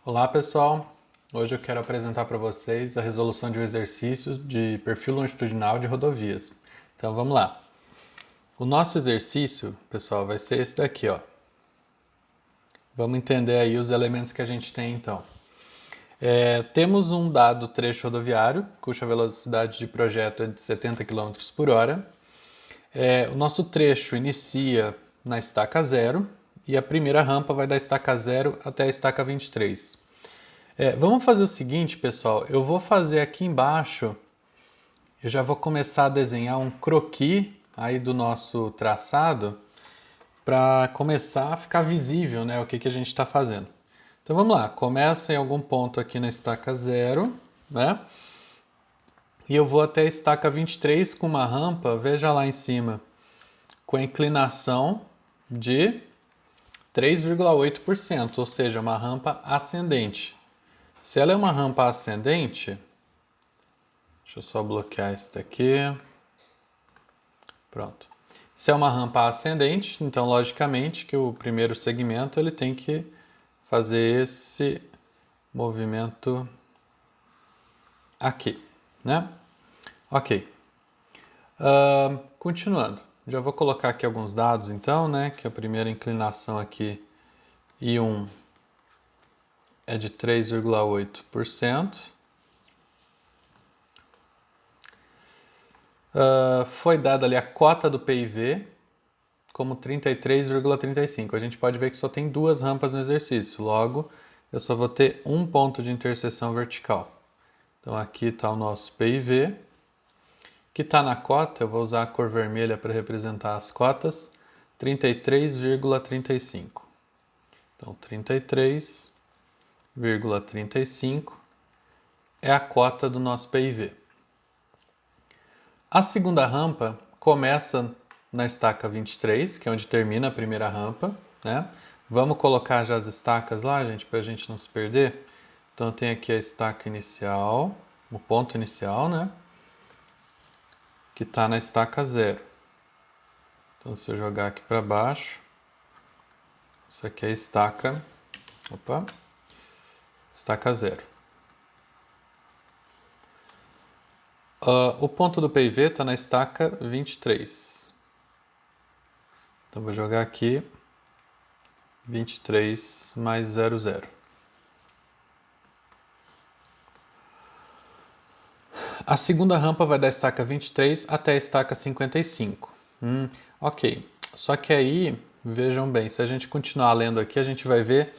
Olá pessoal, hoje eu quero apresentar para vocês a resolução de um exercício de perfil longitudinal de rodovias. Então vamos lá. O nosso exercício, pessoal, vai ser esse daqui, ó. Vamos entender aí os elementos que a gente tem então. Temos um dado trecho rodoviário, cuja velocidade de projeto é de 70 km por hora. O nosso trecho inicia na estaca 0 e a primeira rampa vai da estaca 0 até a estaca 23. Vamos fazer o seguinte, pessoal. Eu vou fazer aqui embaixo, eu já vou começar a desenhar um croquis aí do nosso traçado para começar a ficar visível, né, o que a gente está fazendo. Então vamos lá, começa em algum ponto aqui na estaca 0, né? E eu vou até a estaca 23 com uma rampa, veja lá em cima, com a inclinação de 3,8%, ou seja, uma rampa ascendente. Se ela é uma rampa ascendente, deixa eu só bloquear isso daqui. Pronto. Se é uma rampa ascendente, então logicamente que o primeiro segmento ele tem que fazer esse movimento aqui, né? Ok. Continuando. Já vou colocar aqui alguns dados então, né? Que a primeira inclinação aqui I1 é de 3,8%. Foi dada ali a cota do PIV como 33,35. A gente pode ver que só tem duas rampas no exercício, logo eu só vou ter um ponto de interseção vertical. Então aqui está o nosso PIV, que está na cota, eu vou usar a cor vermelha para representar as cotas, 33,35. Então 33,35 é a cota do nosso PIV. A segunda rampa começa na estaca 23, que é onde termina a primeira rampa, né? Vamos colocar já as estacas lá, gente, para a gente não se perder. Então eu tenho aqui a estaca inicial, o ponto inicial, né? Que está na estaca 0. Então se eu jogar aqui para baixo, isso aqui é a estaca, estaca 0. O ponto do PIV está na estaca 23. Então vou jogar aqui 23 mais 00. A segunda rampa vai da estaca 23 até a estaca 55. Ok. Só que aí, vejam bem, se a gente continuar lendo aqui, a gente vai ver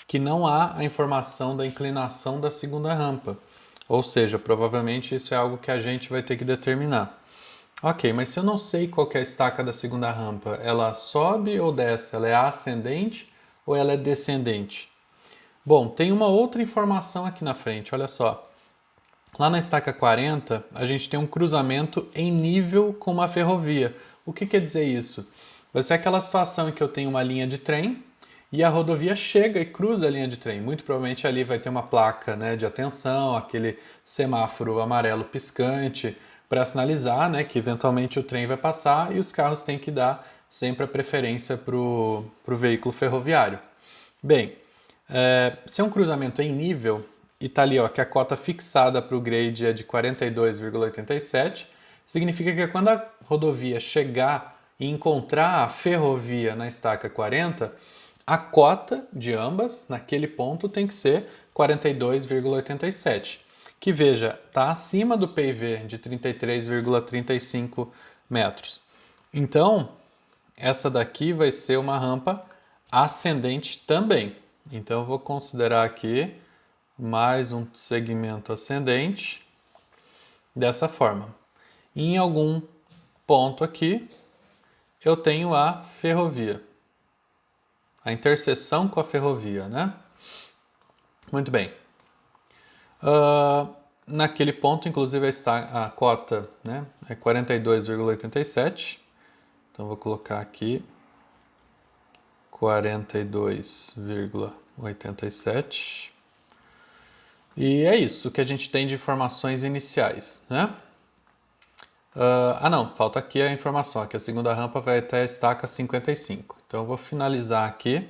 que não há a informação da inclinação da segunda rampa. Ou seja, provavelmente isso é algo que a gente vai ter que determinar. Ok, mas se eu não sei qual é a estaca da segunda rampa, ela sobe ou desce? Ela é ascendente ou ela é descendente? Bom, tem uma outra informação aqui na frente, olha só. Lá na estaca 40, a gente tem um cruzamento em nível com uma ferrovia. O que quer dizer isso? Vai ser aquela situação em que eu tenho uma linha de trem e a rodovia chega e cruza a linha de trem. Muito provavelmente ali vai ter uma placa, né, de atenção, aquele semáforo amarelo piscante para sinalizar, né, que eventualmente o trem vai passar e os carros têm que dar sempre a preferência para o veículo ferroviário. Bem, se é um cruzamento em nível, e está ali ó, que a cota fixada para o grade é de 42,87, significa que quando a rodovia chegar e encontrar a ferrovia na estaca 40, a cota de ambas naquele ponto tem que ser 42,87, que veja, está acima do PIV de 33,35 metros. Então, essa daqui vai ser uma rampa ascendente também. Então eu vou considerar aqui mais um segmento ascendente dessa forma. E em algum ponto aqui eu tenho a ferrovia, a interseção com a ferrovia, né? Muito bem. Naquele ponto, inclusive, está a cota, né, é 42,87. Então vou colocar aqui 42,87. E é isso que a gente tem de informações iniciais, né? Não, falta aqui a informação, que a segunda rampa vai até a estaca 55. Então eu vou finalizar aqui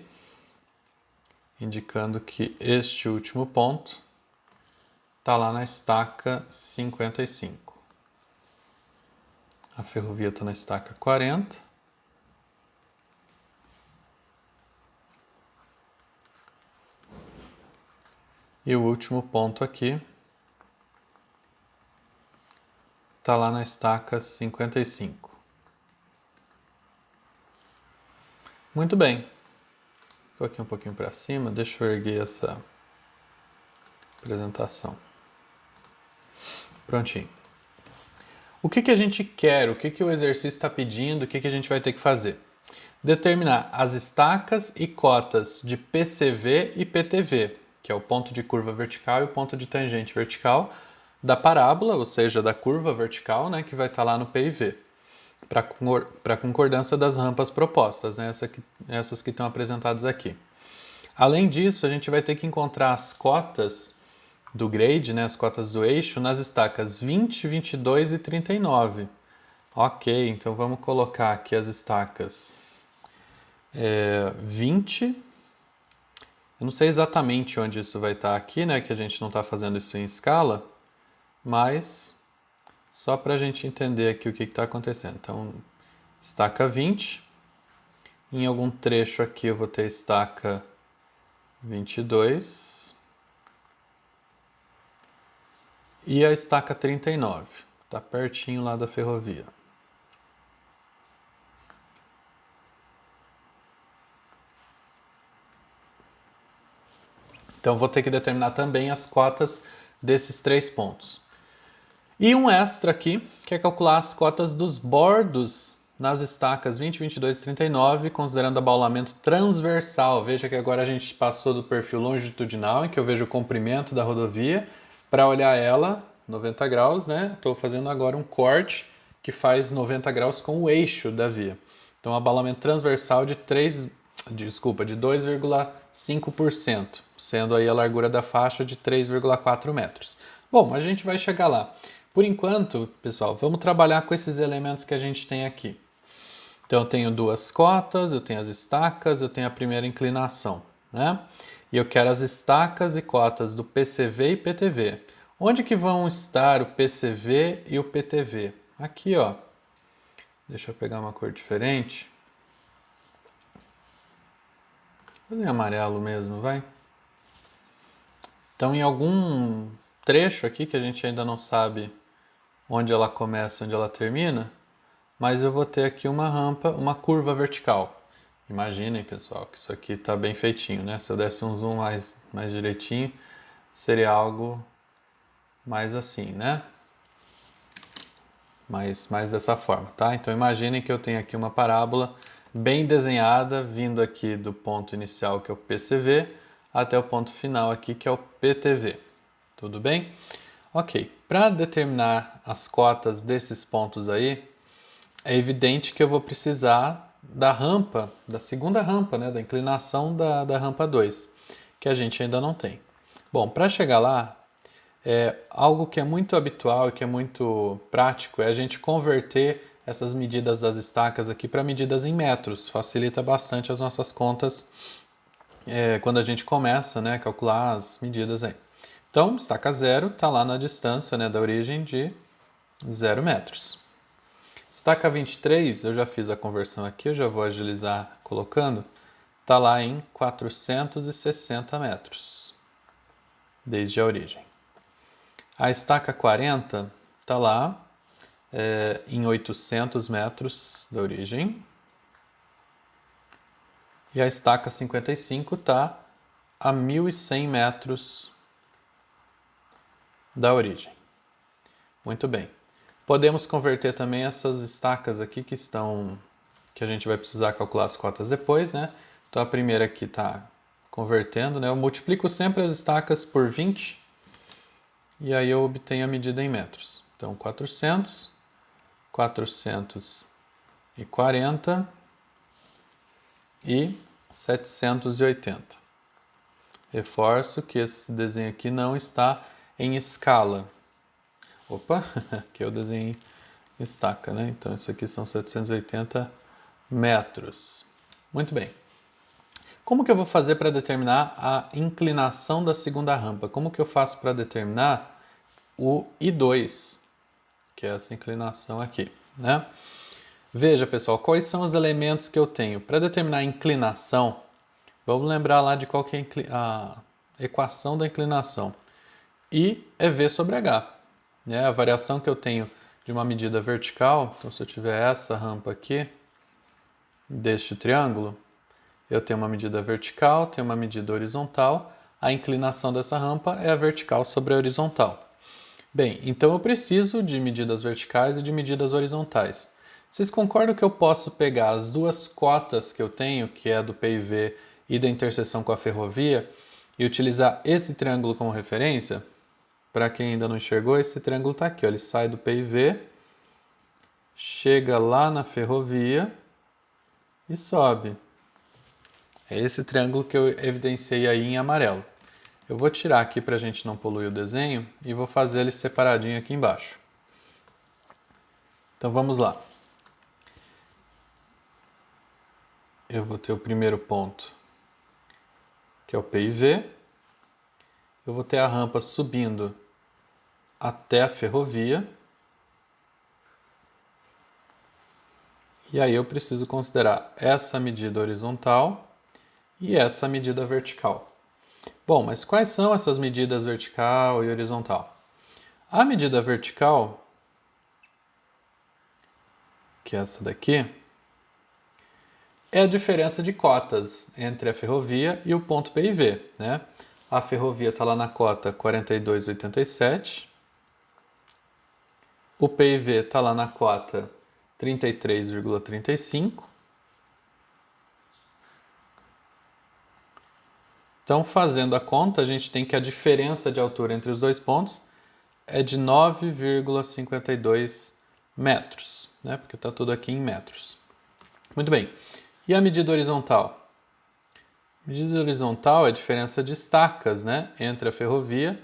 indicando que este último ponto está lá na estaca 55. A ferrovia está na estaca 40. E o último ponto aqui está lá na estaca 55. Muito bem. Vou aqui um pouquinho para cima, deixa eu erguer essa apresentação. Prontinho. O que a gente quer, o que o exercício está pedindo, o que a gente vai ter que fazer? Determinar as estacas e cotas de PCV e PTV, que é o ponto de curva vertical e o ponto de tangente vertical da parábola, ou seja, da curva vertical, né, que vai estar lá no P e V, para concordância das rampas propostas, né, essas que estão apresentadas aqui. Além disso, a gente vai ter que encontrar as cotas do grade, né, as cotas do eixo, nas estacas 20, 22 e 39. Ok, então vamos colocar aqui as estacas 20. Eu não sei exatamente onde isso vai estar aqui, né, que a gente não está fazendo isso em escala, mas só para a gente entender aqui o que está acontecendo. Então, estaca 20. Em algum trecho aqui eu vou ter estaca 22. E a estaca 39. Está pertinho lá da ferrovia. Então, vou ter que determinar também as cotas desses 3 pontos. E um extra aqui, que é calcular as cotas dos bordos nas estacas 20, 22 e 39, considerando abaulamento transversal. Veja que agora a gente passou do perfil longitudinal, em que eu vejo o comprimento da rodovia, para olhar ela 90 graus, né? Estou fazendo agora um corte que faz 90 graus com o eixo da via. Então, abalamento transversal de 2,5%, sendo aí a largura da faixa de 3,4 metros. Bom, a gente vai chegar lá. Por enquanto, pessoal, vamos trabalhar com esses elementos que a gente tem aqui. Então, eu tenho 2 cotas, eu tenho as estacas, eu tenho a primeira inclinação, né? E eu quero as estacas e cotas do PCV e PTV. Onde que vão estar o PCV e o PTV? Aqui, ó. Deixa eu pegar uma cor diferente. Vou fazer amarelo mesmo, vai. Então, em algum trecho aqui que a gente ainda não sabe onde ela começa, onde ela termina, mas eu vou ter aqui uma rampa, uma curva vertical. Imaginem, pessoal, que isso aqui está bem feitinho, né? Se eu desse um zoom mais direitinho, seria algo mais assim, né? Mais dessa forma, tá? Então imaginem que eu tenho aqui uma parábola bem desenhada, vindo aqui do ponto inicial, que é o PCV, até o ponto final aqui, que é o PTV. Tudo bem? Ok, para determinar as cotas desses pontos aí, é evidente que eu vou precisar da rampa, da segunda rampa, né, da inclinação da rampa 2, que a gente ainda não tem. Bom, para chegar lá, algo que é muito habitual e que é muito prático é a gente converter essas medidas das estacas aqui para medidas em metros. Facilita bastante as nossas contas quando a gente começa, né, a calcular as medidas aí. Então, estaca 0 está lá na distância, né, da origem de 0 metros. Estaca 23, eu já fiz a conversão aqui, eu já vou agilizar colocando, está lá em 460 metros, desde a origem. A estaca 40 está lá em 800 metros da origem. E a estaca 55 está a 1.100 metros da origem. Muito bem. Podemos converter também essas estacas aqui que a gente vai precisar calcular as cotas depois, né? Então a primeira aqui está convertendo, né? Eu multiplico sempre as estacas por 20 e aí eu obtenho a medida em metros. Então 400, 440 e 780. Reforço que esse desenho aqui não está em escala. Opa, aqui eu desenhei estaca, né? Então isso aqui são 780 metros. Muito bem. Como que eu vou fazer para determinar a inclinação da segunda rampa? Como que eu faço para determinar o I2, que é essa inclinação aqui, né? Veja, pessoal, quais são os elementos que eu tenho. Para determinar a inclinação, vamos lembrar lá de qual que é a equação da inclinação. I é V sobre H. Né? A variação que eu tenho de uma medida vertical, então se eu tiver essa rampa aqui, deste triângulo, eu tenho uma medida vertical, tenho uma medida horizontal, a inclinação dessa rampa é a vertical sobre a horizontal. Bem, então eu preciso de medidas verticais e de medidas horizontais. Vocês concordam que eu posso pegar as duas cotas que eu tenho, que é a do PIV e da interseção com a ferrovia, e utilizar esse triângulo como referência? Para quem ainda não enxergou, esse triângulo está aqui, ó, ele sai do PIV, chega lá na ferrovia e sobe. É esse triângulo que eu evidenciei aí em amarelo. Eu vou tirar aqui para a gente não poluir o desenho e vou fazer ele separadinho aqui embaixo. Então vamos lá. Eu vou ter o primeiro ponto, que é o PIV. Eu vou ter a rampa subindo até a ferrovia. E aí eu preciso considerar essa medida horizontal e essa medida vertical. Bom, mas quais são essas medidas vertical e horizontal? A medida vertical, que é essa daqui, é a diferença de cotas entre a ferrovia e o ponto PIV, né? A ferrovia está lá na cota 42,87, o PIV está lá na cota 33,35. Então, fazendo a conta, a gente tem que a diferença de altura entre os dois pontos é de 9,52 metros, né? Porque está tudo aqui em metros. Muito bem. E a medida horizontal? A medida horizontal é a diferença de estacas, né, entre a ferrovia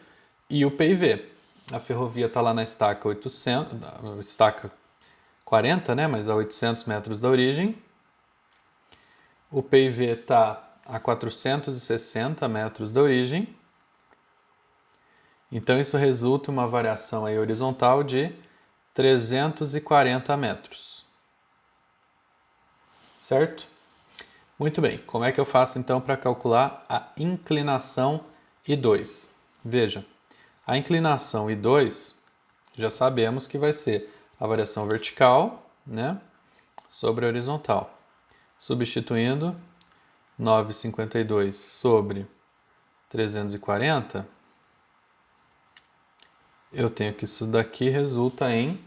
e o PIV. A ferrovia está lá na estaca 800, estaca 40, né, mas a 800 metros da origem. O PIV está a 460 metros da origem. Então isso resulta em uma variação aí horizontal de 340 metros. Certo? Muito bem, como é que eu faço então para calcular a inclinação I2? Veja, a inclinação I2 já sabemos que vai ser a variação vertical, né, sobre a horizontal. Substituindo 9,52 sobre 340, eu tenho que isso daqui resulta em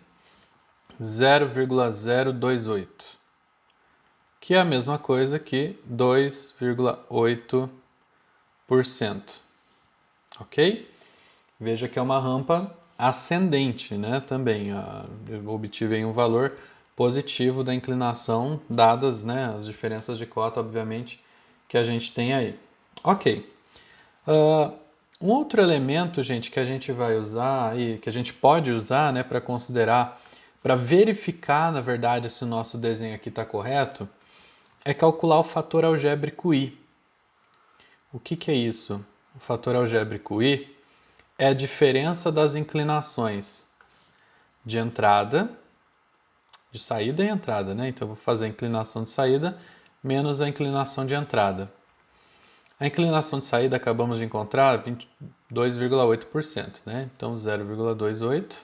0,028, que é a mesma coisa que 2,8%. Ok? Veja que é uma rampa ascendente, né? Também eu obtive aí um valor positivo da inclinação, dadas, né, as diferenças de cota, obviamente, que a gente tem aí. Ok. Um outro elemento, gente, que a gente vai usar e que a gente pode usar, né, para considerar, para verificar, na verdade, se o nosso desenho aqui está correto, é calcular o fator algébrico I. O que é isso? O fator algébrico I é a diferença das inclinações de entrada, de saída e entrada, né? Então eu vou fazer a inclinação de saída menos a inclinação de entrada. A inclinação de saída acabamos de encontrar 22,8%, né? Então 0,28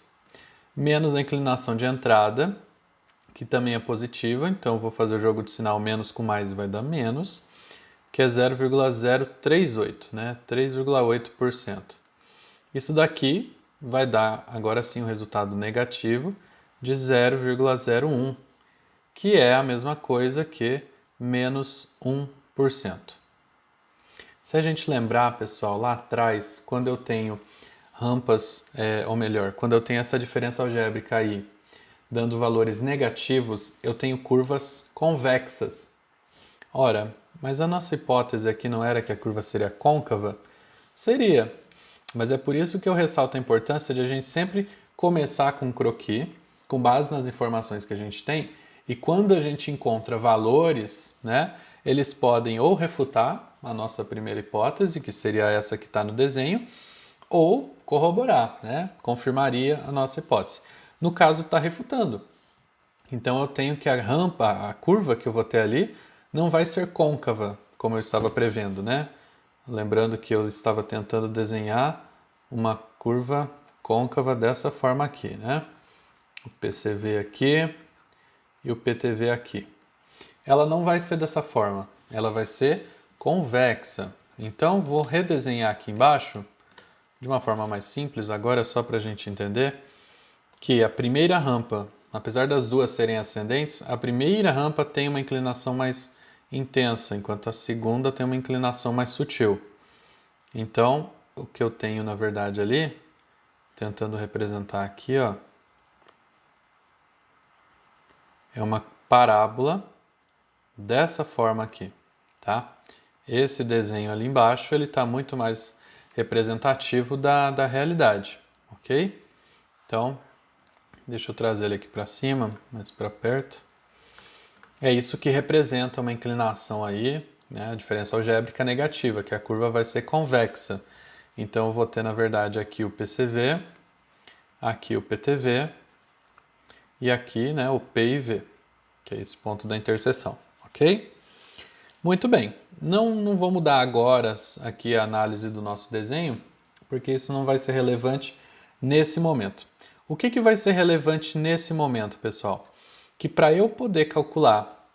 menos a inclinação de entrada, que também é positiva, então eu vou fazer o jogo de sinal menos com mais e vai dar menos, que é 0,038, né? 3,8%. Isso daqui vai dar agora sim um resultado negativo de 0,01, que é a mesma coisa que menos 1%. Se a gente lembrar, pessoal, lá atrás, quando eu tenho rampas, ou melhor, quando eu tenho essa diferença algébrica aí, dando valores negativos, eu tenho curvas convexas. Ora, mas a nossa hipótese aqui não era que a curva seria côncava? Seria, mas é por isso que eu ressalto a importância de a gente sempre começar com um croquis, com base nas informações que a gente tem, e quando a gente encontra valores, né, eles podem ou refutar a nossa primeira hipótese, que seria essa que está no desenho, ou corroborar, né? Confirmaria a nossa hipótese. No caso, está refutando. Então eu tenho que a rampa, a curva que eu vou ter ali, não vai ser côncava, como eu estava prevendo, né? Lembrando que eu estava tentando desenhar uma curva côncava dessa forma aqui, né? O PCV aqui e o PTV aqui. Ela não vai ser dessa forma, ela vai ser convexa. Então vou redesenhar aqui embaixo de uma forma mais simples, agora só para a gente entender que a primeira rampa, apesar das duas serem ascendentes, a primeira rampa tem uma inclinação mais intensa, enquanto a segunda tem uma inclinação mais sutil. Então, o que eu tenho na verdade ali, tentando representar aqui, ó, é uma parábola dessa forma aqui, tá? Esse desenho ali embaixo, ele está muito mais representativo da realidade, ok? Então, deixa eu trazer ele aqui para cima, mais para perto. É isso que representa uma inclinação aí, né? A diferença algébrica negativa, que a curva vai ser convexa. Então, eu vou ter, na verdade, aqui o PCV, aqui o PTV e aqui, né, o P e V, que é esse ponto da interseção, ok? Muito bem, não vou mudar agora aqui a análise do nosso desenho, porque isso não vai ser relevante nesse momento. O que vai ser relevante nesse momento, pessoal? Que para eu poder calcular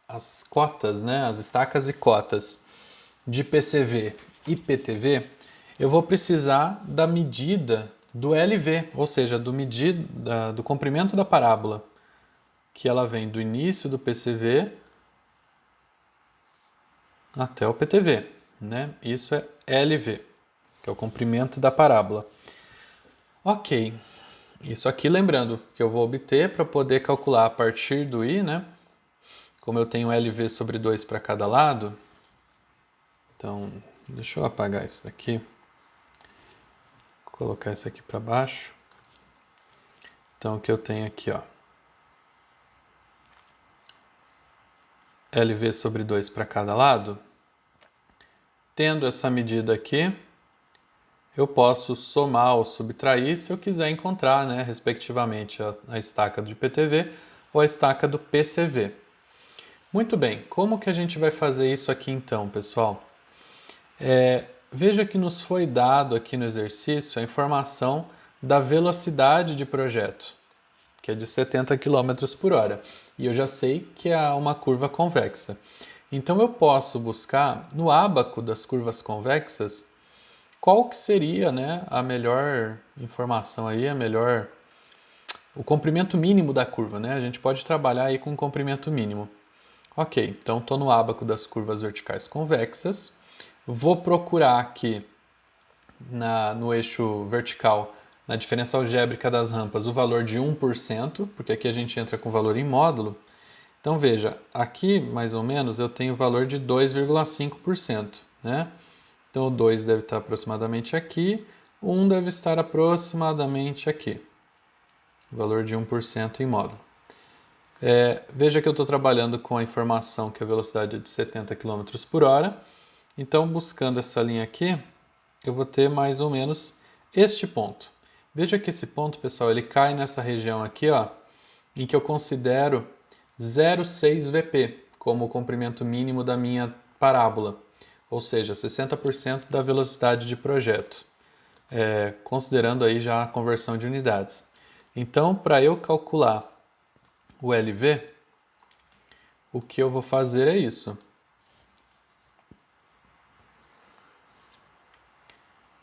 as cotas, né, as estacas e cotas de PCV e PTV, eu vou precisar da medida do LV, ou seja, do comprimento da parábola, que ela vem do início do PCV até o PTV, né? Isso é LV, que é o comprimento da parábola. Ok, isso aqui lembrando que eu vou obter para poder calcular a partir do I, né? Como eu tenho LV sobre 2 para cada lado, então deixa eu apagar isso daqui, colocar isso aqui para baixo. Então o que eu tenho aqui, ó, LV sobre 2 para cada lado. Tendo essa medida aqui, eu posso somar ou subtrair se eu quiser encontrar, né, respectivamente, a estaca de PTV ou a estaca do PCV. Muito bem, como que a gente vai fazer isso aqui então, pessoal? Veja que nos foi dado aqui no exercício a informação da velocidade de projeto, que é de 70 km por hora. E eu já sei que é uma curva convexa. Então eu posso buscar no ábaco das curvas convexas qual que seria, né, a melhor informação aí, o comprimento mínimo da curva, né? A gente pode trabalhar aí com o comprimento mínimo. Ok, então estou no ábaco das curvas verticais convexas. Vou procurar aqui no eixo vertical, na diferença algébrica das rampas, o valor de 1%, porque aqui a gente entra com valor em módulo. Então veja, aqui mais ou menos eu tenho o valor de 2,5%, né? Então o 2 deve estar aproximadamente aqui, o 1 deve estar aproximadamente aqui. Valor de 1% em módulo. Veja que eu estou trabalhando com a informação que a velocidade é de 70 km por hora. Então, buscando essa linha aqui, eu vou ter mais ou menos este ponto. Veja que esse ponto, pessoal, ele cai nessa região aqui, ó, em que eu considero 0,6 VP como o comprimento mínimo da minha parábola, ou seja, 60% da velocidade de projeto, considerando aí já a conversão de unidades. Então, para eu calcular o LV, o que eu vou fazer é isso.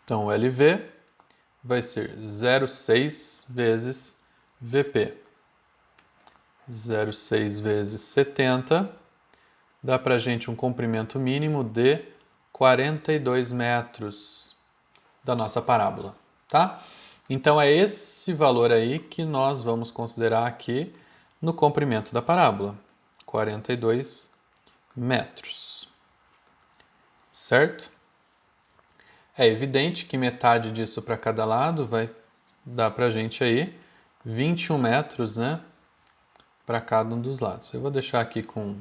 Então, o LV vai ser 0,6 vezes VP. 0,6 vezes 70 dá para a gente um comprimento mínimo de 42 metros da nossa parábola, tá? Então é esse valor aí que nós vamos considerar aqui no comprimento da parábola, 42 metros, certo? É evidente que metade disso para cada lado vai dar para a gente aí 21 metros, né, para cada um dos lados. Eu vou deixar aqui com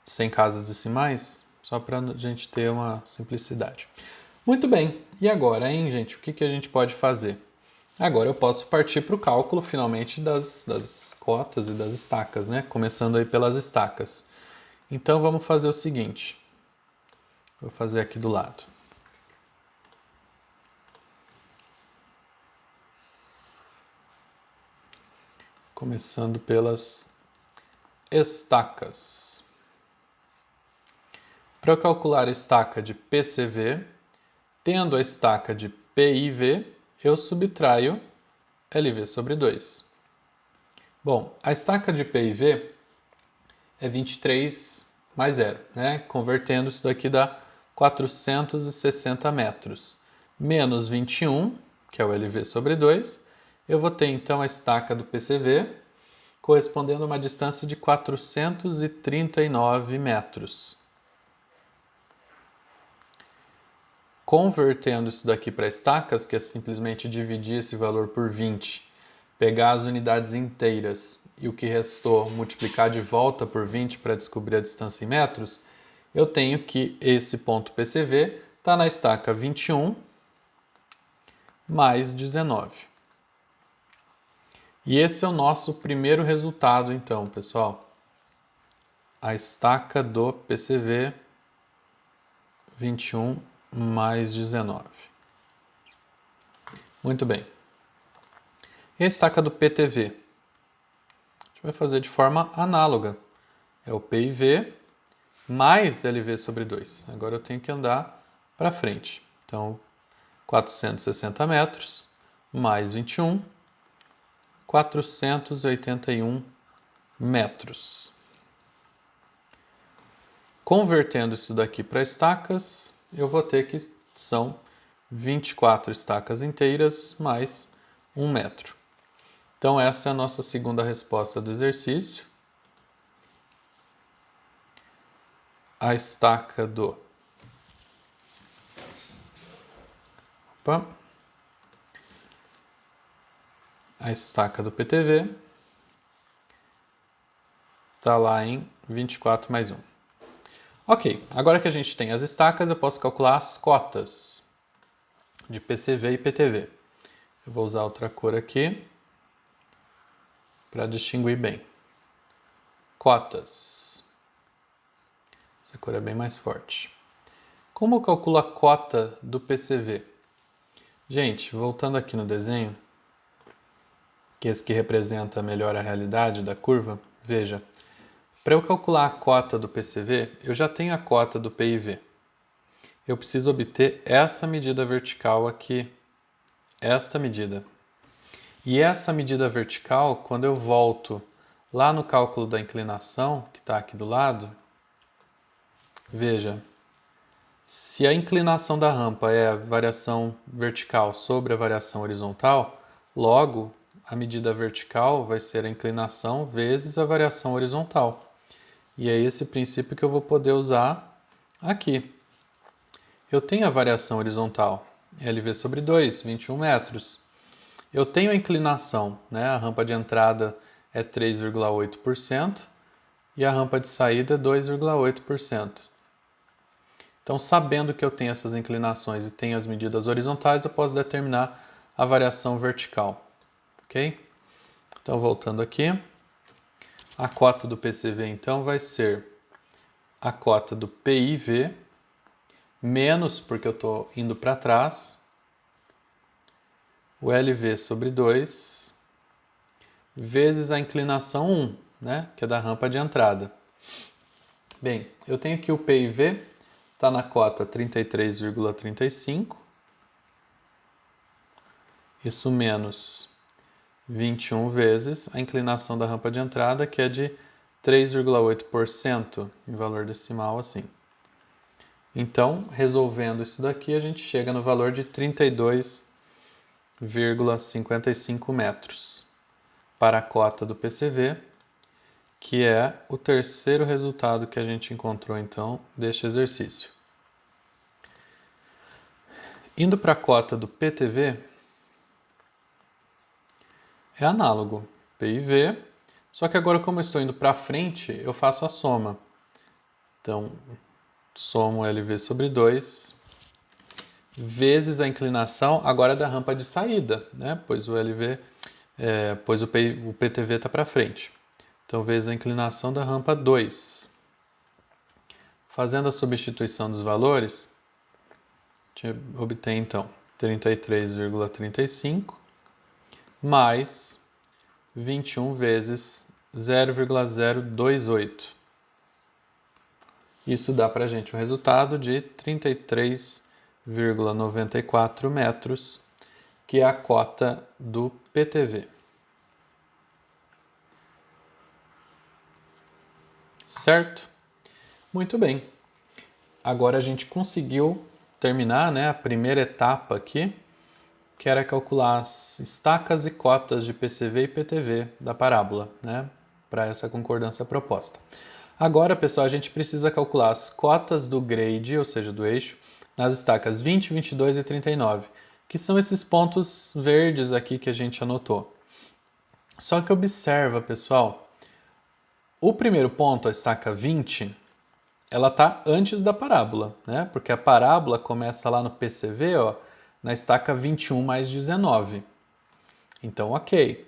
sem casas decimais, só para a gente ter uma simplicidade. Muito bem, e agora, hein, gente, o que a gente pode fazer? Agora eu posso partir para o cálculo, finalmente, das cotas e das estacas, né? Começando aí pelas estacas. Então vamos fazer o seguinte, vou fazer aqui do lado. Começando pelas estacas. Para eu calcular a estaca de PCV, tendo a estaca de PIV, eu subtraio LV sobre 2. Bom, a estaca de PIV é 23 mais 0, né? Convertendo isso daqui dá 460 metros. Menos 21, que é o LV sobre 2, eu vou ter então a estaca do PCV, correspondendo a uma distância de 439 metros. Convertendo isso daqui para estacas, que é simplesmente dividir esse valor por 20, pegar as unidades inteiras e o que restou multiplicar de volta por 20 para descobrir a distância em metros, eu tenho que esse ponto PCV está na estaca 21 mais 19. E esse é o nosso primeiro resultado, então, pessoal. A estaca do PCV 21 mais 19. Muito bem. E a estaca do PTV? A gente vai fazer de forma análoga. É o PIV mais LV sobre 2. Agora eu tenho que andar para frente. Então, 460 metros mais 21, 481 metros. Convertendo isso daqui para estacas, eu vou ter que são 24 estacas inteiras mais 1 metro. Então essa é a nossa segunda resposta do exercício. A estaca do... A estaca do PTV está lá em 24 mais 1. Ok, agora que a gente tem as estacas, eu posso calcular as cotas de PCV e PTV. Eu vou usar outra cor aqui para distinguir bem. Cotas. Essa cor é bem mais forte. Como eu calculo a cota do PCV? Gente, voltando aqui no desenho, que é esse que representa melhor a realidade da curva, veja, para eu calcular a cota do PCV, eu já tenho a cota do PIV. Eu preciso obter essa medida vertical aqui, esta medida. E essa medida vertical, quando eu volto lá no cálculo da inclinação, que está aqui do lado, veja, se a inclinação da rampa é a variação vertical sobre a variação horizontal, logo a medida vertical vai ser a inclinação vezes a variação horizontal. E é esse princípio que eu vou poder usar aqui. Eu tenho a variação horizontal, LV sobre 2, 21 metros. Eu tenho a inclinação, né? A rampa de entrada é 3,8% e a rampa de saída é 2,8%. Então, sabendo que eu tenho essas inclinações e tenho as medidas horizontais, eu posso determinar a variação vertical. Ok? Então, voltando aqui, a cota do PCV, então, vai ser a cota do PIV, menos, porque eu estou indo para trás, o LV sobre 2, vezes a inclinação 1, né, que é da rampa de entrada. Bem, eu tenho que o PIV está na cota 33,35, isso menos 21 vezes a inclinação da rampa de entrada, que é de 3,8% em valor decimal assim. Então, resolvendo isso daqui, a gente chega no valor de 32,55 metros para a cota do PCV, que é o terceiro resultado que a gente encontrou, então, deste exercício. Indo para a cota do PTV, é análogo, PIV, só que agora como eu estou indo para frente, eu faço a soma. Então, somo LV sobre 2 vezes a inclinação agora da rampa de saída, né? Pois o LV, pois o PTV está para frente. Então, vezes a inclinação da rampa 2. Fazendo a substituição dos valores, a gente obtém então 33,35 mais 21 vezes 0,028. Isso dá para a gente um resultado de 33,94 metros, que é a cota do PTV. Certo? Muito bem. Agora a gente conseguiu terminar, né, a primeira etapa aqui, que era calcular as estacas e cotas de PCV e PTV da parábola, né, para essa concordância proposta. Agora, pessoal, a gente precisa calcular as cotas do grade, ou seja, do eixo, nas estacas 20, 22 e 39, que são esses pontos verdes aqui que a gente anotou. Só que observa, pessoal, o primeiro ponto, a estaca 20, ela está antes da parábola, né? Porque a parábola começa lá no PCV, ó, na estaca 21 mais 19. Então, ok.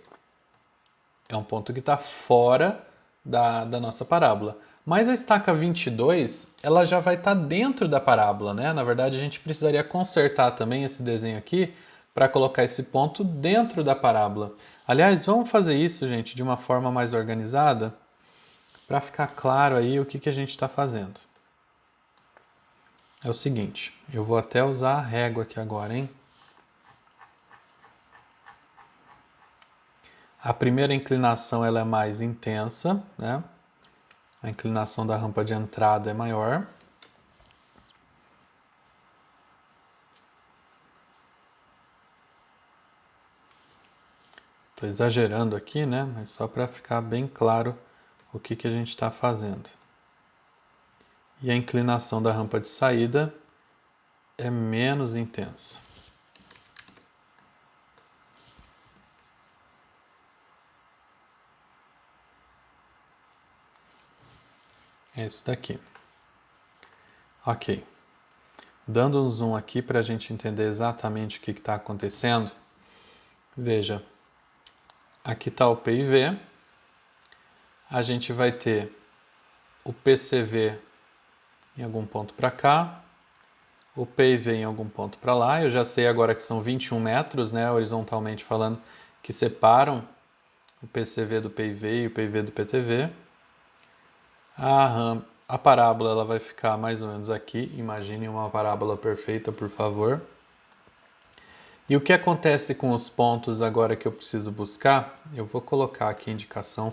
É um ponto que está fora da nossa parábola. Mas a estaca 22, ela já vai estar dentro da parábola, né? Na verdade, a gente precisaria consertar também esse desenho aqui para colocar esse ponto dentro da parábola. Aliás, vamos fazer isso, gente, de uma forma mais organizada, para ficar claro aí o que a gente está fazendo. É o seguinte, eu vou até usar a régua aqui agora, hein? A primeira inclinação ela é mais intensa, né? A inclinação da rampa de entrada é maior. Estou exagerando aqui, né? Mas só para ficar bem claro o que a gente está fazendo. E a inclinação da rampa de saída é menos intensa. É isso daqui. Ok. Dando um zoom aqui para a gente entender exatamente o que está acontecendo. Veja, aqui está o PIV. A gente vai ter o PCV em algum ponto para cá, o PIV em algum ponto para lá. Eu já sei agora que são 21 metros, né, horizontalmente falando, que separam o PCV do PIV e o PIV do PTV. A parábola ela vai ficar mais ou menos aqui. Imagine uma parábola perfeita, por favor. E o que acontece com os pontos agora que eu preciso buscar? Eu vou colocar aqui a indicação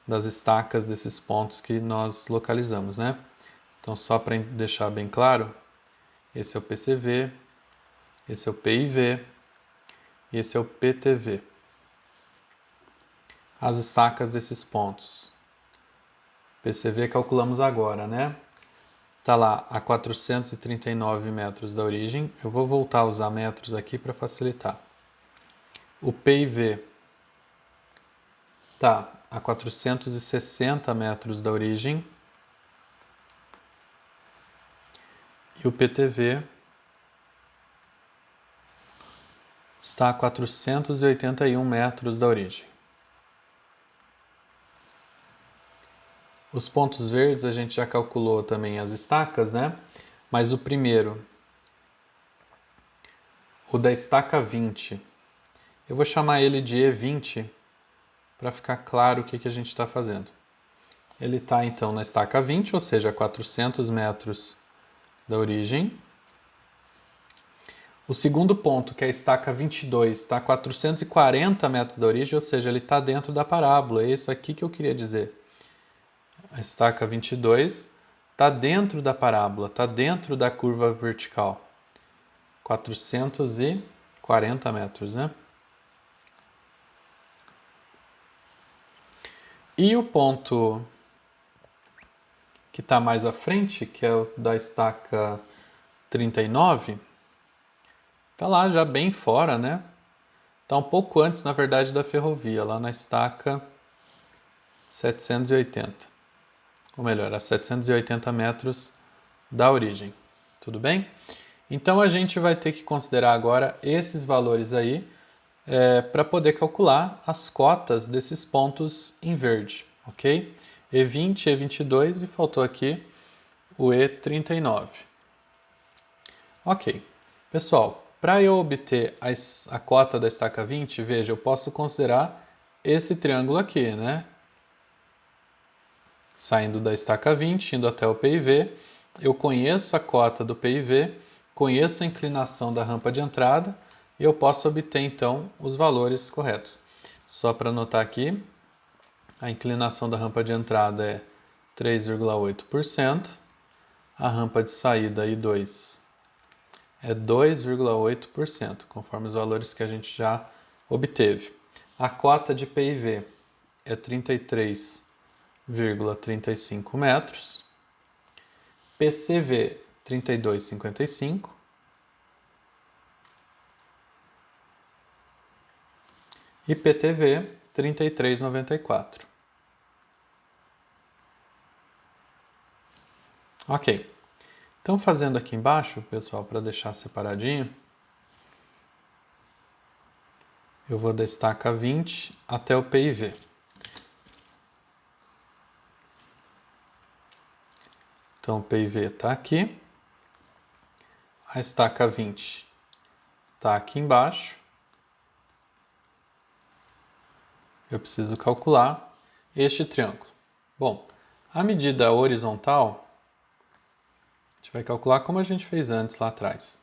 das estacas desses pontos que nós localizamos, né? Então, só para deixar bem claro, esse é o PCV, esse é o PIV e esse é o PTV. As estacas desses pontos. PCV calculamos agora, né? Está lá a 439 metros da origem. Eu vou voltar a usar metros aqui para facilitar. O PIV está a 460 metros da origem. E o PTV está a 481 metros da origem. Os pontos verdes a gente já calculou também as estacas, né? Mas o primeiro, o da estaca 20, eu vou chamar ele de E20 para ficar claro o que a gente está fazendo. Ele está então na estaca 20, ou seja, a 400 metros da origem. O segundo ponto, que é a estaca 22, está a 440 metros da origem, ou seja, ele está dentro da parábola. É isso aqui que eu queria dizer. A estaca 22 está dentro da parábola, está dentro da curva vertical. 440 metros, né? E o ponto que está mais à frente, que é o da estaca 39, está lá já bem fora, né? Está um pouco antes, na verdade, da ferrovia, lá na estaca 780. ou melhor, a 780 metros da origem. Tudo bem? Então a gente vai ter que considerar agora esses valores aí para poder calcular as cotas desses pontos em verde, ok? E20, E22 e faltou aqui o E39. Ok. Pessoal, para eu obter a cota da estaca 20, veja, eu posso considerar esse triângulo aqui, né? Saindo da estaca 20, indo até o PIV, eu conheço a cota do PIV, conheço a inclinação da rampa de entrada e eu posso obter então os valores corretos. Só para anotar aqui, a inclinação da rampa de entrada é 3,8%, a rampa de saída I2 é 2,8%, conforme os valores que a gente já obteve. A cota de PIV é 33,35 metros, PCV 32,55 e PTV 33,94. Ok. Então, fazendo aqui embaixo, pessoal, para deixar separadinho, eu vou da estaca 20 até o PIV. Então, o PIV está aqui, a estaca 20 está aqui embaixo. Eu preciso calcular este triângulo. Bom, a medida horizontal, a gente vai calcular como a gente fez antes lá atrás.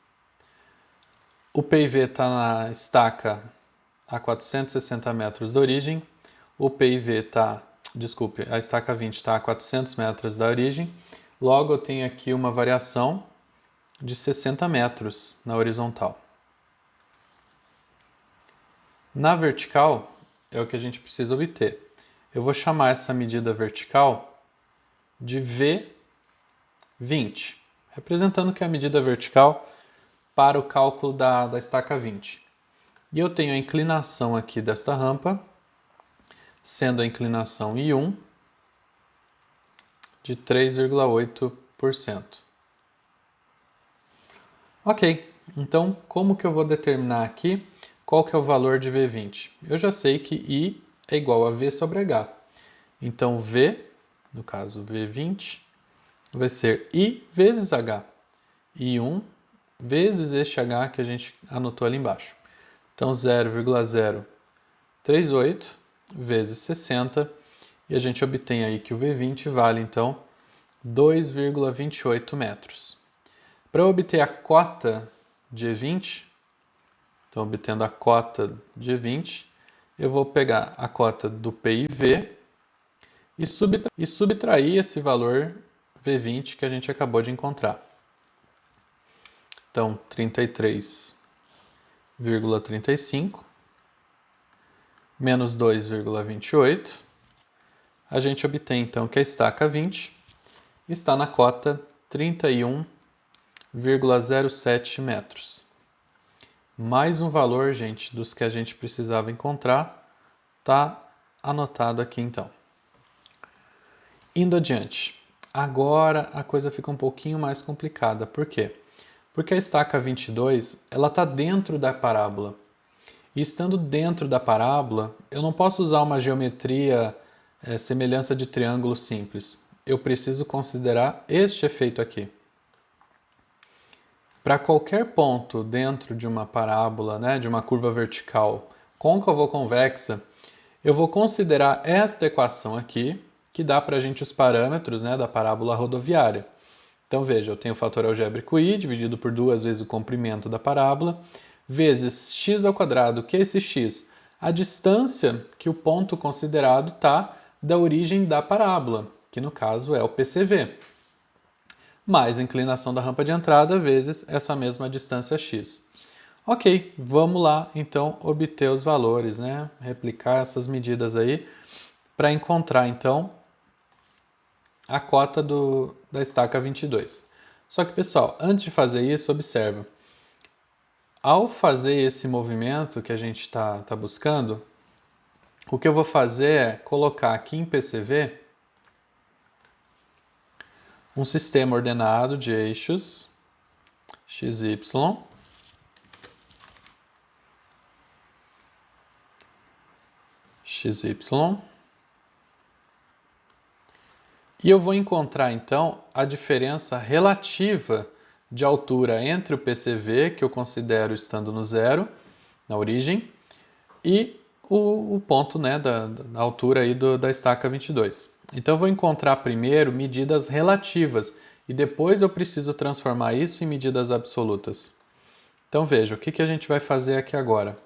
O PIV está na estaca a 460 metros da origem, o PIV está, desculpe, a estaca 20 está a 400 metros da origem, logo eu tenho aqui uma variação de 60 metros na horizontal. Na vertical é o que a gente precisa obter. Eu vou chamar essa medida vertical de V20, representando que é a medida vertical para o cálculo da estaca 20. E eu tenho a inclinação aqui desta rampa, sendo a inclinação I1 de 3,8%. Ok, então como que eu vou determinar aqui qual que é o valor de V20? Eu já sei que I é igual a V sobre H. Então V, no caso V20, vai ser I vezes H. I1 vezes este H que a gente anotou ali embaixo. Então 0,038 vezes 60 e a gente obtém aí que o V20 vale então 2,28 metros. Para obter a cota de E20, então obtendo a cota de E20, eu vou pegar a cota do PIV e subtrair esse valor V20 que a gente acabou de encontrar. Então, 33,35 menos 2,28, a gente obtém então que a estaca 20 está na cota 31,07 metros. Mais um valor, gente, dos que a gente precisava encontrar, está anotado aqui então. Indo adiante. Agora a coisa fica um pouquinho mais complicada. Por quê? Porque a estaca 22 ela está dentro da parábola. E estando dentro da parábola, eu não posso usar uma geometria semelhança de triângulo simples. Eu preciso considerar este efeito aqui. Para qualquer ponto dentro de uma parábola, né, de uma curva vertical côncava ou convexa, eu vou considerar esta equação aqui, que dá para a gente os parâmetros, né, da parábola rodoviária. Então veja, eu tenho o fator algébrico i dividido por 2 vezes o comprimento da parábola, vezes x ao quadrado, que é esse x? A distância que o ponto considerado está da origem da parábola, que no caso é o PCV, mais a inclinação da rampa de entrada vezes essa mesma distância x. Ok, vamos lá então obter os valores, né? Replicar essas medidas aí para encontrar então a cota da estaca 22. Só que pessoal, antes de fazer isso, observa. Ao fazer esse movimento que a gente está buscando, o que eu vou fazer é colocar aqui em PCV um sistema ordenado de eixos x, y, x, y, e eu vou encontrar então a diferença relativa de altura entre o PCV, que eu considero estando no zero, na origem, e o ponto, né, da altura aí da estaca 22. Então eu vou encontrar primeiro medidas relativas e depois eu preciso transformar isso em medidas absolutas. Então veja, o que a gente vai fazer aqui agora?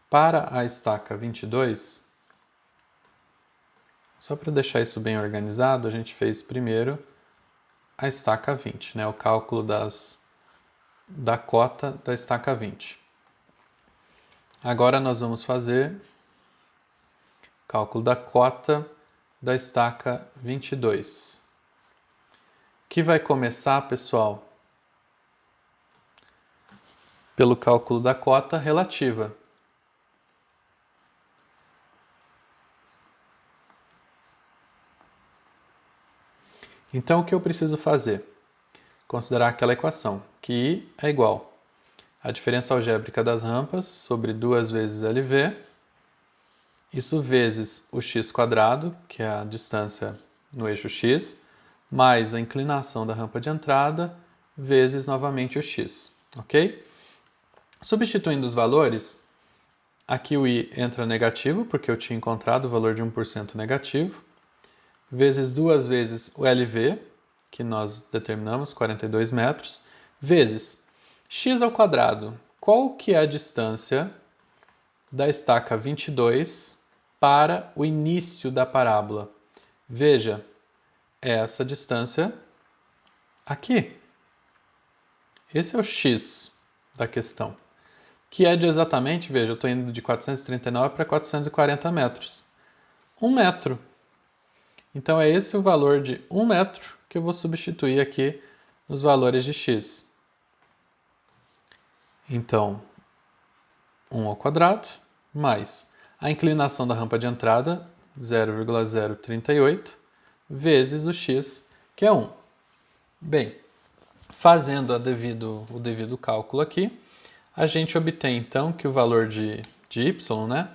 Para a estaca 22, só para deixar isso bem organizado, a gente fez primeiro a estaca 20, né, o cálculo da cota da estaca 20. Agora nós vamos fazer cálculo da cota da estaca 22. Que vai começar, pessoal, pelo cálculo da cota relativa. Então, o que eu preciso fazer? Considerar aquela equação, que I é igual a diferença algébrica das rampas sobre 2 vezes LV, isso vezes o x², que é a distância no eixo x, mais a inclinação da rampa de entrada, vezes novamente o x, ok? Substituindo os valores, aqui o I entra negativo, porque eu tinha encontrado o valor de 1% negativo, vezes 2 vezes o LV, que nós determinamos, 42 metros, vezes x². Qual que é a distância da estaca 22 para o início da parábola? Veja, é essa distância aqui. Esse é o x da questão, que é de exatamente, veja, eu estou indo de 439 para 440 metros. 1 metro. Então, é esse o valor de 1 metro que eu vou substituir aqui nos valores de x. Então, 1² mais a inclinação da rampa de entrada, 0,038, vezes o x, que é 1. Bem, fazendo o devido cálculo aqui, a gente obtém então que o valor de y, né,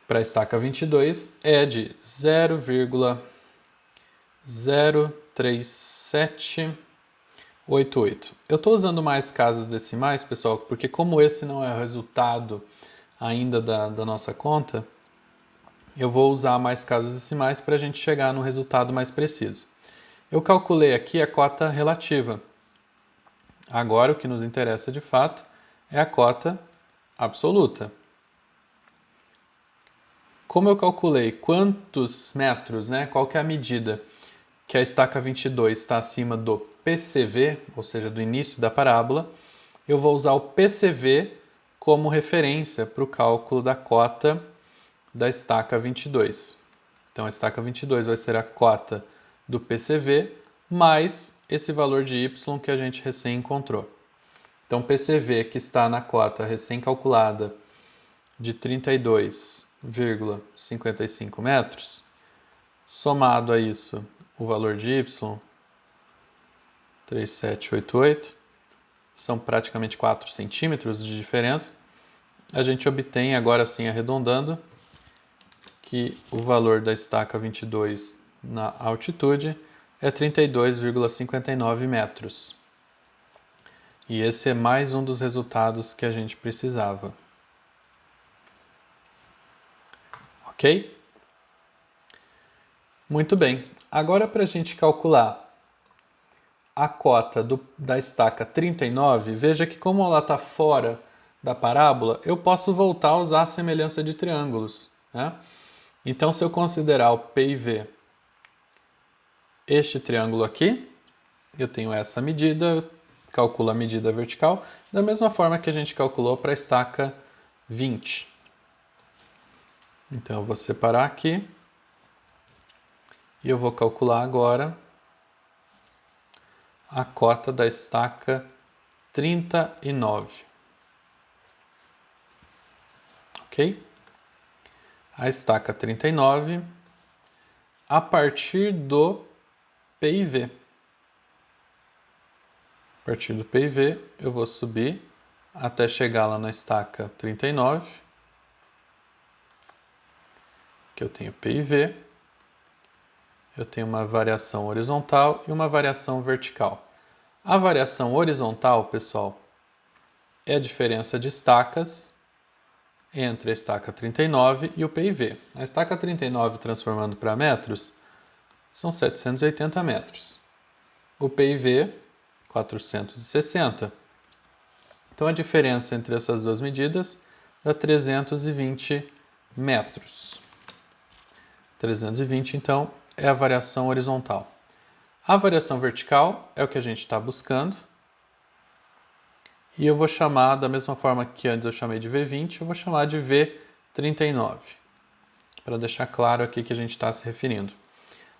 para a estaca 22 é de 0,03788. Eu estou usando mais casas decimais, pessoal, porque como esse não é o resultado ainda da nossa conta, eu vou usar mais casas decimais para a gente chegar no resultado mais preciso. Eu calculei aqui a cota relativa. Agora o que nos interessa de fato é a cota absoluta. Como eu calculei quantos metros, né, qual que é a medida que a estaca 22 está acima do PCV, ou seja, do início da parábola, eu vou usar o PCV como referência para o cálculo da cota da estaca 22. Então, a estaca 22 vai ser a cota do PCV mais esse valor de y que a gente recém encontrou. Então, PCV, que está na cota recém-calculada de 32,55 metros, somado a isso o valor de y, 3788, são praticamente 4 centímetros de diferença, a gente obtém, agora sim arredondando, que o valor da estaca 22 na altitude é 32,59 metros. E esse é mais um dos resultados que a gente precisava. Ok? Muito bem. Agora, para a gente calcular a cota da estaca 39, veja que como ela está fora da parábola, eu posso voltar a usar a semelhança de triângulos, né? Então, se eu considerar o P e V este triângulo aqui, eu tenho essa medida, eu calculo a medida vertical, da mesma forma que a gente calculou para a estaca 20. Então, eu vou separar aqui e eu vou calcular agora a cota da estaca 39. Ok? A estaca 39 a partir do PIV. A partir do PIV, eu vou subir até chegar lá na estaca 39, que eu tenho PIV, eu tenho uma variação horizontal e uma variação vertical. A variação horizontal, pessoal, é a diferença de estacas entre a estaca 39 e o PIV. A estaca 39, transformando para metros, são 780 metros. O PIV, 460. Então, a diferença entre essas duas medidas dá 320 metros. 320, então, é a variação horizontal. A variação vertical é o que a gente está buscando. E eu vou chamar, da mesma forma que antes eu chamei de V20, eu vou chamar de V39, para deixar claro aqui que a gente está se referindo.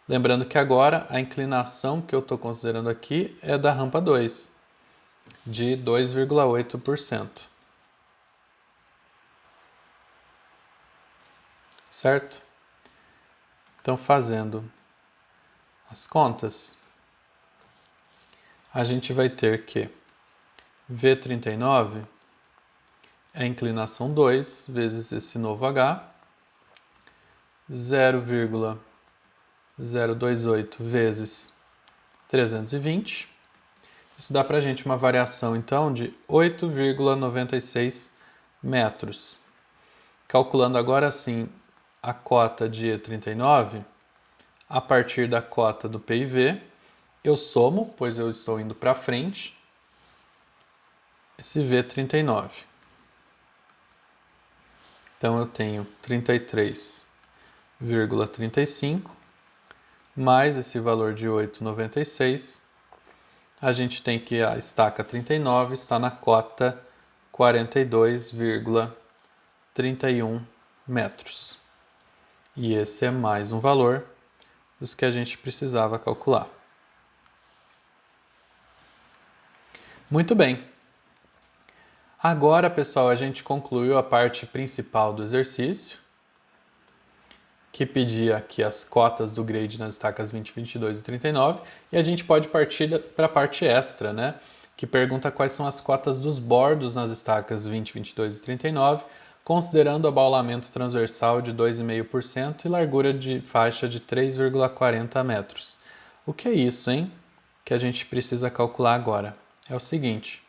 Lembrando que agora a inclinação que eu estou considerando aqui é da rampa 2, de 2,8%. Certo? Então, fazendo as contas, a gente vai ter que V39 é a inclinação 2 vezes esse novo H, 0,028 vezes 320. Isso dá para a gente uma variação, então, de 8,96 metros. Calculando agora sim a cota de E39, a partir da cota do PIV, eu somo, pois eu estou indo para frente, esse V39. Então, eu tenho 33,35 mais esse valor de 8,96. A gente tem que a estaca 39 está na cota 42,31 metros. E esse é mais um valor dos que a gente precisava calcular. Muito bem. Agora, pessoal, a gente concluiu a parte principal do exercício, que pedia aqui as cotas do grade nas estacas 20, 22 e 39, e a gente pode partir para a parte extra, né? Que pergunta quais são as cotas dos bordos nas estacas 20, 22 e 39, considerando abaulamento transversal de 2,5% e largura de faixa de 3,40 metros. O que é isso, hein? Que a gente precisa calcular agora. É o seguinte,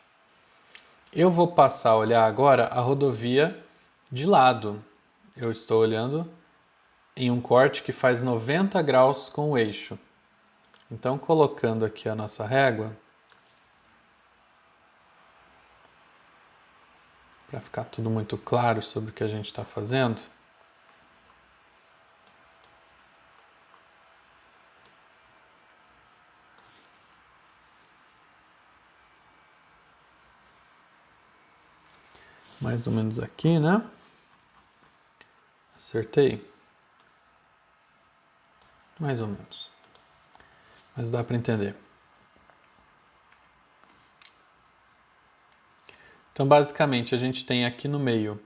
eu vou passar a olhar agora a rodovia de lado. Eu estou olhando em um corte que faz 90 graus com o eixo. Então, colocando aqui a nossa régua, para ficar tudo muito claro sobre o que a gente está fazendo, mais ou menos aqui, né? Acertei? Mais ou menos. Mas dá para entender. Então, basicamente, a gente tem aqui no meio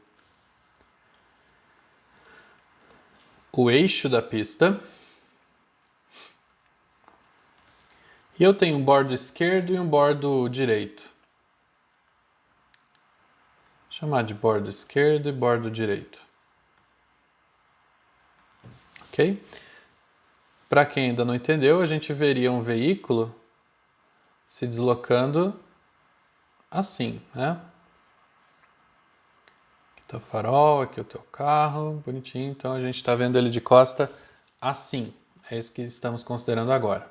o eixo da pista. E eu tenho um bordo esquerdo e um bordo direito. Vou chamar de bordo esquerdo e bordo direito. Ok? Para quem ainda não entendeu, a gente veria um veículo se deslocando assim, né? Aqui está o farol, aqui é o teu carro, bonitinho. Então a gente está vendo ele de costa assim. É isso que estamos considerando agora.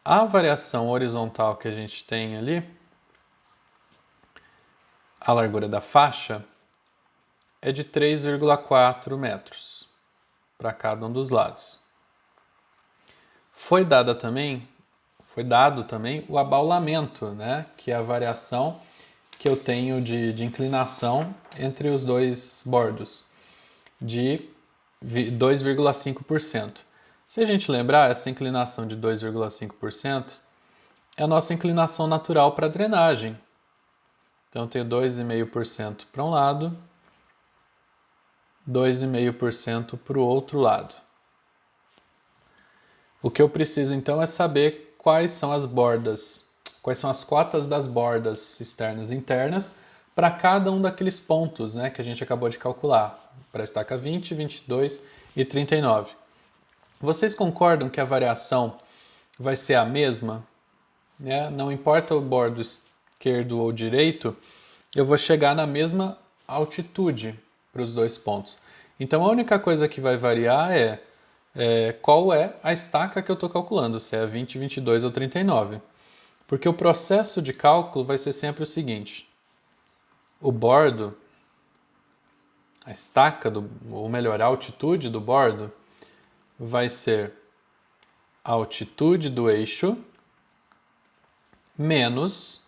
A variação horizontal que a gente tem ali, a largura da faixa, é de 3,4 metros para cada um dos lados. Foi dado também o abaulamento, né? Que é a variação que eu tenho de inclinação entre os dois bordos, de 2,5%. Se a gente lembrar, essa inclinação de 2,5% é a nossa inclinação natural para a drenagem. Então, eu tenho 2,5% para um lado, 2,5% para o outro lado. O que eu preciso então é saber quais são as bordas, quais são as cotas das bordas externas e internas para cada um daqueles pontos, né, que a gente acabou de calcular, para a estaca 20, 22 e 39. Vocês concordam que a variação vai ser a mesma? Né? Não importa o bordo esquerdo ou direito, eu vou chegar na mesma altitude para os dois pontos. Então a única coisa que vai variar é qual é a estaca que eu estou calculando, se é 20, 22 ou 39. Porque o processo de cálculo vai ser sempre o seguinte: o bordo, a estaca, ou melhor, a altitude do bordo, vai ser a altitude do eixo menos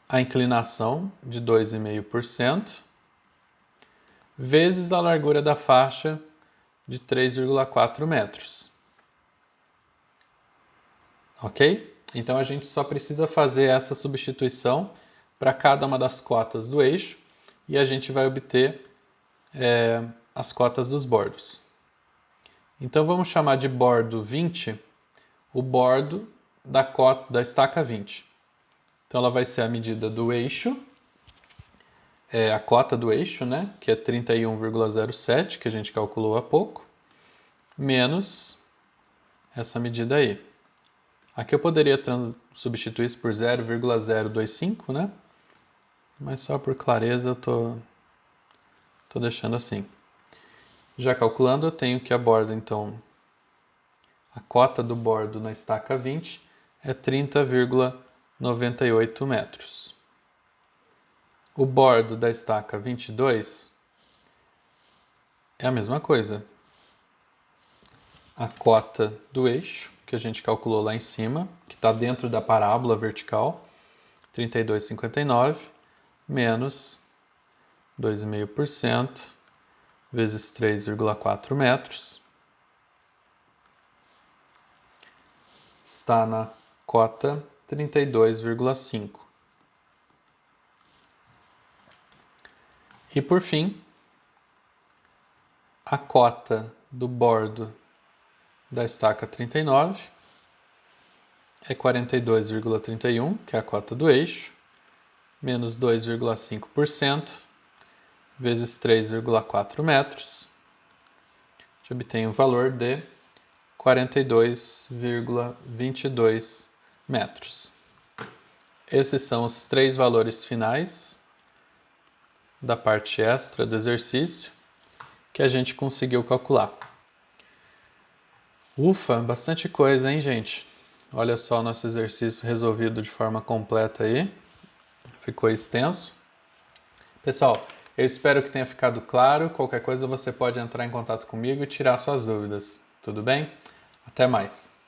a inclinação de 2,5% vezes a largura da faixa de 3,4 metros. Ok? Então a gente só precisa fazer essa substituição para cada uma das cotas do eixo e a gente vai obter as cotas dos bordos. Então vamos chamar de bordo 20 o bordo da estaca 20. Então ela vai ser a medida do eixo, a cota do eixo, né, que é 31,07, que a gente calculou há pouco, menos essa medida aí. Aqui eu poderia substituir isso por 0,025, né? Mas só por clareza eu tô deixando assim. Já calculando, eu tenho que a borda, então, a cota do bordo na estaca 20 é 30,98 metros. O bordo da estaca 22 é a mesma coisa. A cota do eixo, que a gente calculou lá em cima, que está dentro da parábola vertical, 32,59, menos 2,5% vezes 3,4 metros, está na cota 32,5. E por fim, a cota do bordo da estaca 39 é 42,31, que é a cota do eixo, menos 2,5% vezes 3,4 metros. A gente obtém o valor de 42,22 metros. Esses são os 3 valores finais da parte extra do exercício que a gente conseguiu calcular. Ufa, bastante coisa, hein, gente? Olha só o nosso exercício resolvido de forma completa aí. Ficou extenso. Pessoal, eu espero que tenha ficado claro. Qualquer coisa você pode entrar em contato comigo e tirar suas dúvidas. Tudo bem? Até mais!